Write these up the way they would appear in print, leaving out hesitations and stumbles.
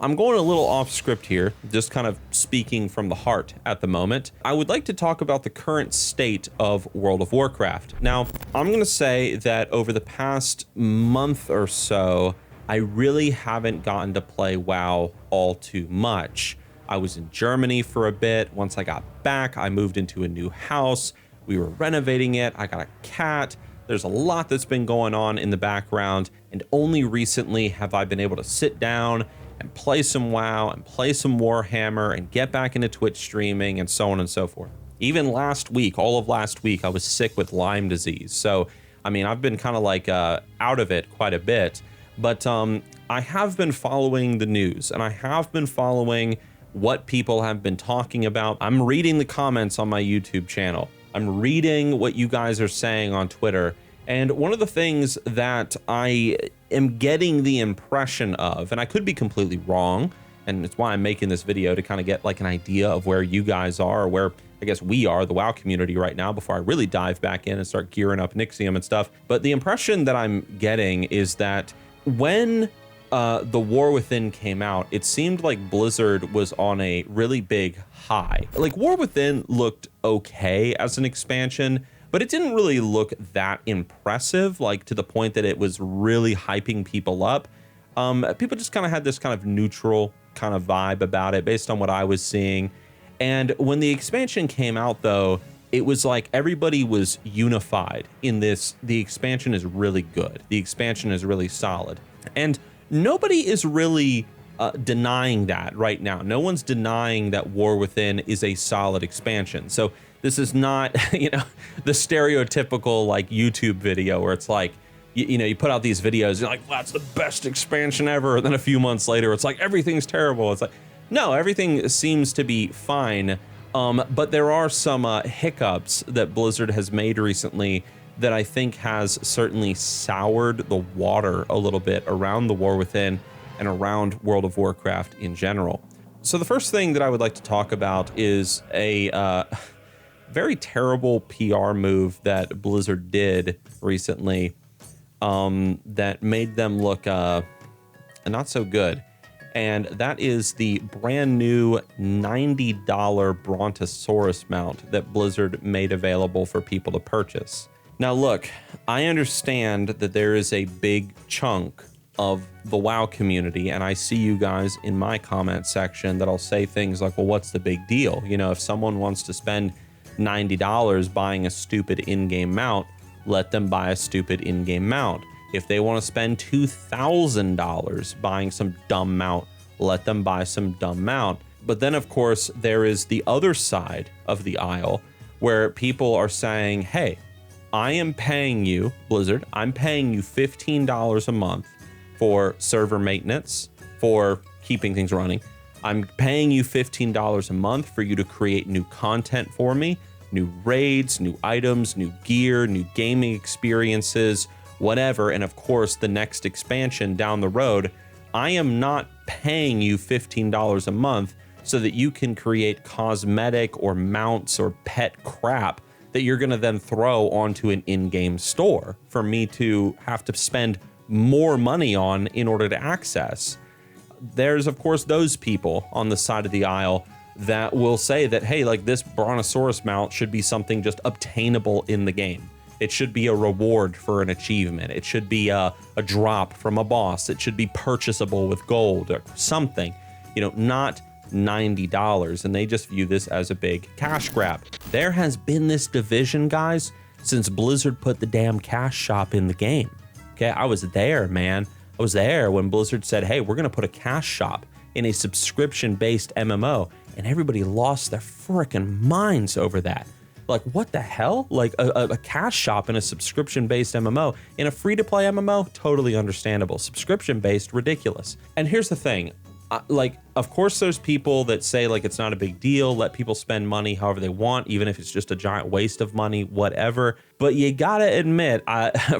I'm going a little off script here, just kind of speaking from the heart at the moment. I would like to talk about the current state of World of Warcraft. Now, I'm going to say that over the past month or so, I really haven't gotten to play WoW all too much. I was in Germany for a bit. Once I got back, I moved into a new house. We were renovating it. I got a cat. There's a lot that's been going on in the background, and only recently have I been able to sit down and play some WoW and play some Warhammer and get back into Twitch streaming and so on and so forth. Even last week, all of last week, I was sick with Lyme disease. So, I mean, I've been kind of like out of it quite a bit, but I have been following the news and I have been following what people have been talking about. I'm reading the comments on my YouTube channel. I'm reading what you guys are saying on Twitter. And one of the things that I am getting the impression of, and I could be completely wrong, and it's why I'm making this video to kind of get like an idea of where you guys are, or where I guess we are, the WoW community right now, before I really dive back in and start gearing up Nixxiom and stuff. But the impression that I'm getting is that when the War Within came out, it seemed like Blizzard was on a really big high. Like War Within looked okay as an expansion, but it didn't really look that impressive, like to the point that it was really hyping people up. People just kind of had this kind of neutral kind of vibe about it based on what I was seeing. And when the expansion came out though, it was like everybody was unified in this. The expansion is really good. The expansion is really solid. And nobody is really denying that right now. No one's denying that War Within is a solid expansion. So this is not, you know, the stereotypical like YouTube video where it's like, you know, you put out these videos, you're like, that's the best expansion ever. And then a few months later, it's like, everything's terrible. It's like, no, everything seems to be fine. But there are some hiccups that Blizzard has made recently that I think has certainly soured the water a little bit around the War Within and around World of Warcraft in general. So the first thing that I would like to talk about is a very terrible PR move that Blizzard did recently that made them look not so good. And that is the brand new $90 Brontosaurus mount that Blizzard made available for people to purchase. Now look, I understand that there is a big chunk of the WoW community, and I see you guys in my comment section that'll say things like, well, what's the big deal? You know, if someone wants to spend $90 buying a stupid in-game mount, let them buy a stupid in-game mount. If they want to spend $2,000 buying some dumb mount, let them buy some dumb mount. But then of course there is the other side of the aisle where people are saying, hey, I am paying you, Blizzard, I'm paying you $15 a month for server maintenance, for keeping things running. I'm paying you $15 a month for you to create new content for me, new raids, new items, new gear, new gaming experiences, whatever. And of course, the next expansion down the road, I am not paying you $15 a month so that you can create cosmetic or mounts or pet crap that you're going to then throw onto an in-game store for me to have to spend more money on in order to access. There's of course those people on the side of the aisle that will say that, hey, like this Brontosaurus mount should be something just obtainable in the game. It should be a reward for an achievement. It should be a drop from a boss. It should be purchasable with gold or something, you know, not $90. And they just view this as a big cash grab. There has been this division, guys, since Blizzard put the damn cash shop in the game. Okay, I was there, man. I was there when Blizzard said, hey, we're gonna put a cash shop in a subscription-based MMO, and everybody lost their frickin' minds over that. Like, what the hell? Like a cash shop in a subscription-based MMO. In a free-to-play MMO, totally understandable. Subscription-based, ridiculous. And here's the thing. Like, of course there's people that say like it's not a big deal, let people spend money however they want, even if it's just a giant waste of money, whatever. But you gotta admit,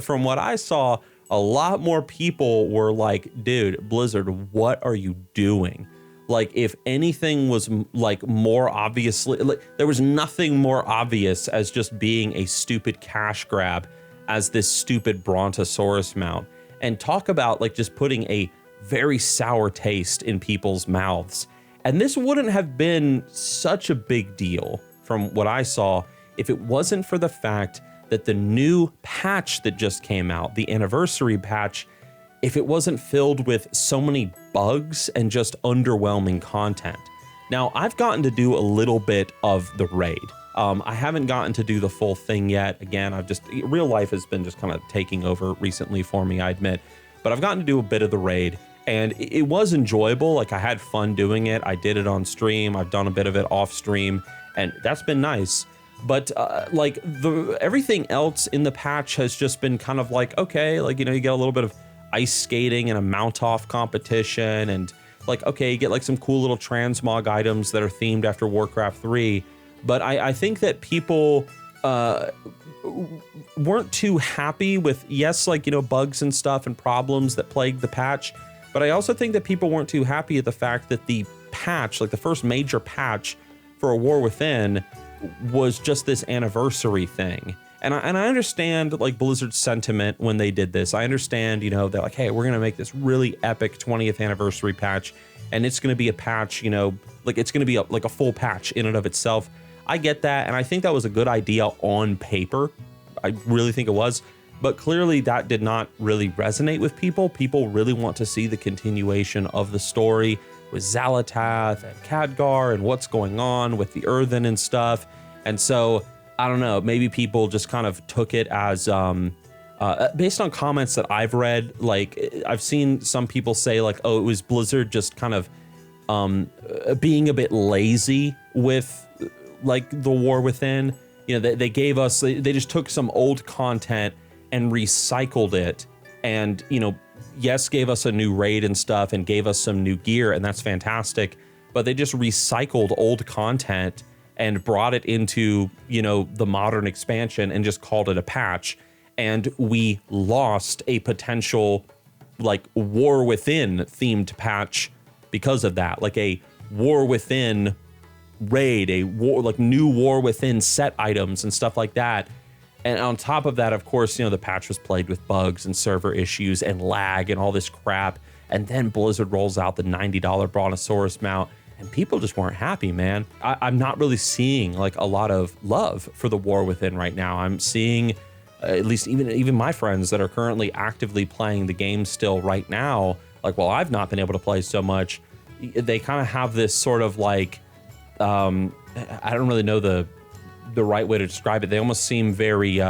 from what I saw, a lot more people were like, dude, Blizzard, what are you doing? Like, if anything was like more obviously, like there was nothing more obvious as just being a stupid cash grab as this stupid Brontosaurus mount. And talk about like just putting a very sour taste in people's mouths. And this wouldn't have been such a big deal from what I saw if it wasn't for the fact that the new patch that just came out, the anniversary patch, if it wasn't filled with so many bugs and just underwhelming content. Now, I've gotten to do a little bit of the raid. I haven't gotten to do the full thing yet. Again, real life has been just kind of taking over recently for me, I admit. But I've gotten to do a bit of the raid, and it was enjoyable. Like, I had fun doing it. I did it on stream. I've done a bit of it off stream, and that's been nice. But like everything else in the patch has just been kind of like, okay, like, you know, you get a little bit of ice skating and a mount off competition, and like, okay, you get like some cool little transmog items that are themed after Warcraft 3. But I think that people weren't too happy with, yes, like, you know, bugs and stuff and problems that plagued the patch. But I also think that people weren't too happy at the fact that the patch, like the first major patch for A War Within, was just this anniversary thing. And I understand like Blizzard's sentiment when they did this. I understand, you know, they're like, hey, we're going to make this really epic 20th anniversary patch, and it's going to be a patch, you know, like it's going to be like a full patch in and of itself. I get that, and I think that was a good idea on paper. I really think it was. But clearly that did not really resonate with people. People really want to see the continuation of the story with Xalatath and Khadgar and what's going on with the Earthen and stuff. And so, I don't know, maybe people just kind of took it as, based on comments that I've read, like I've seen some people say like, oh, it was Blizzard just kind of being a bit lazy with like the War Within. You know, they gave us, they just took some old content and recycled it, and, you know, yes, gave us a new raid and stuff and gave us some new gear, and that's fantastic, but they just recycled old content and brought it into, you know, the modern expansion and just called it a patch. And we lost a potential like War Within themed patch because of that, like a War Within raid, a war, like new War Within set items and stuff like that. And on top of that, of course, you know, the patch was plagued with bugs and server issues and lag and all this crap. And then Blizzard rolls out the $90 Brontosaurus mount, and people just weren't happy, man. I'm not really seeing like a lot of love for the War Within right now. I'm seeing, at least even my friends that are currently actively playing the game still right now, like, well, I've not been able to play so much. They kind of have this sort of like, I don't really know the right way to describe it. They almost seem very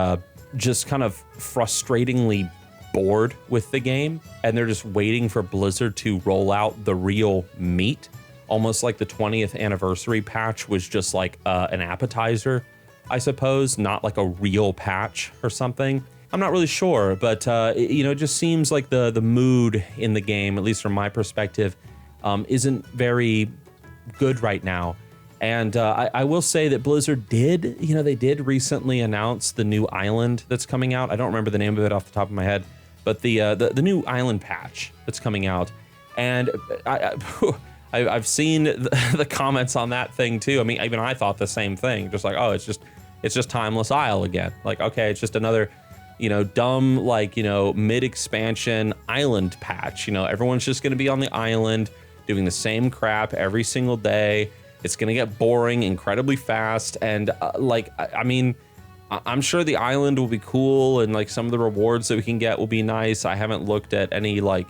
just kind of frustratingly bored with the game, and they're just waiting for Blizzard to roll out the real meat, almost like the 20th anniversary patch was just like an appetizer, I suppose, not like a real patch or something. I'm not really sure, but you know, it just seems like the mood in the game, at least from my perspective, isn't very good right now. And I will say that Blizzard did, you know, they did recently announce the new island that's coming out. I don't remember the name of it off the top of my head, but the new island patch that's coming out. And I've seen the comments on that thing too. I mean, even I thought the same thing, just like, oh, it's just Timeless Isle again. Like, okay, it's just another, you know, dumb, like, you know, mid-expansion island patch. You know, everyone's just going to be on the island doing the same crap every single day. It's going to get boring incredibly fast. And like, I mean, I'm sure the island will be cool, and like some of the rewards that we can get will be nice. I haven't looked at any like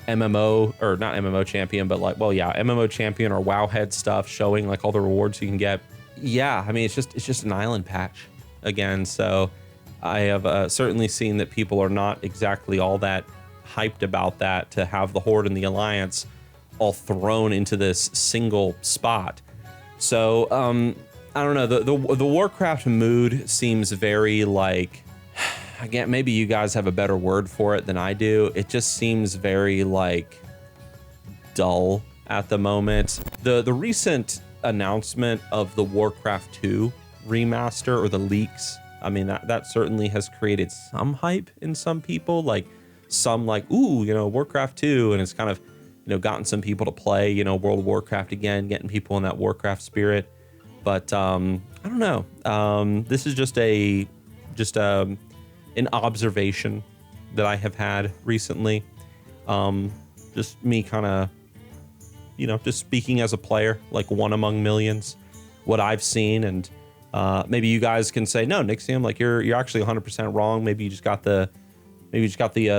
MMO, or not MMO champion, but like, well, yeah, MMO champion or Wowhead stuff showing like all the rewards you can get. Yeah, I mean, it's just an island patch again. So I have certainly seen that people are not exactly all that hyped about that, to have the Horde and the Alliance all thrown into this single spot. So I don't know, the Warcraft mood seems very like, again, maybe you guys have a better word for it than I do. It just seems very like dull at the moment. The recent announcement of the Warcraft 2 remaster, or the leaks, I mean, that certainly has created some hype in some people, like some like, ooh, you know, Warcraft 2, and it's kind of, you know, gotten some people to play, you know, World of Warcraft again, getting people in that Warcraft spirit. But I don't know. This is just an observation that I have had recently. just me kind of, just speaking as a player, like one among millions, what I've seen. And maybe you guys can say, no, Nixxiom, like you're actually 100% wrong. Maybe you just got the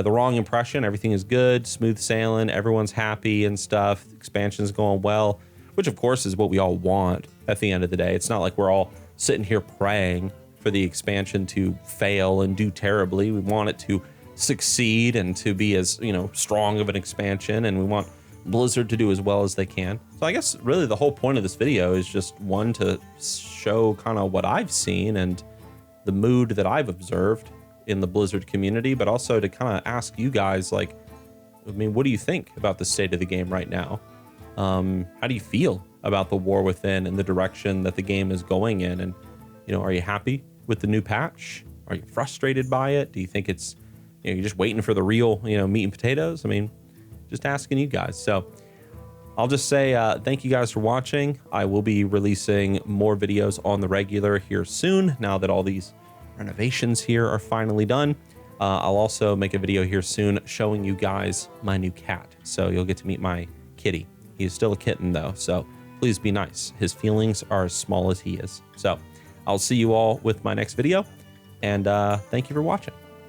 wrong impression. Everything is good, smooth sailing, everyone's happy and stuff. Expansion's going well, which of course is what we all want at the end of the day. It's not like we're all sitting here praying for the expansion to fail and do terribly. We want it to succeed and to be as, strong of an expansion, and we want Blizzard to do as well as they can. So I guess really the whole point of this video is just one to show kind of what I've seen and the mood that I've observed in the Blizzard community, but also to kind of ask you guys, like, what do you think about the state of the game right now? How do you feel about the War Within and the direction that the game is going in? And, are you happy with the new patch? Are you frustrated by it? Do you think it's, you're just waiting for the real, meat and potatoes? Just asking you guys. So I'll just say thank you guys for watching. I will be releasing more videos on the regular here soon, now that all these renovations here are finally done. I'll also make a video here soon showing you guys my new cat. So you'll get to meet my kitty. He's still a kitten though, so please be nice. His feelings are as small as he is. So I'll see you all with my next video, and thank you for watching.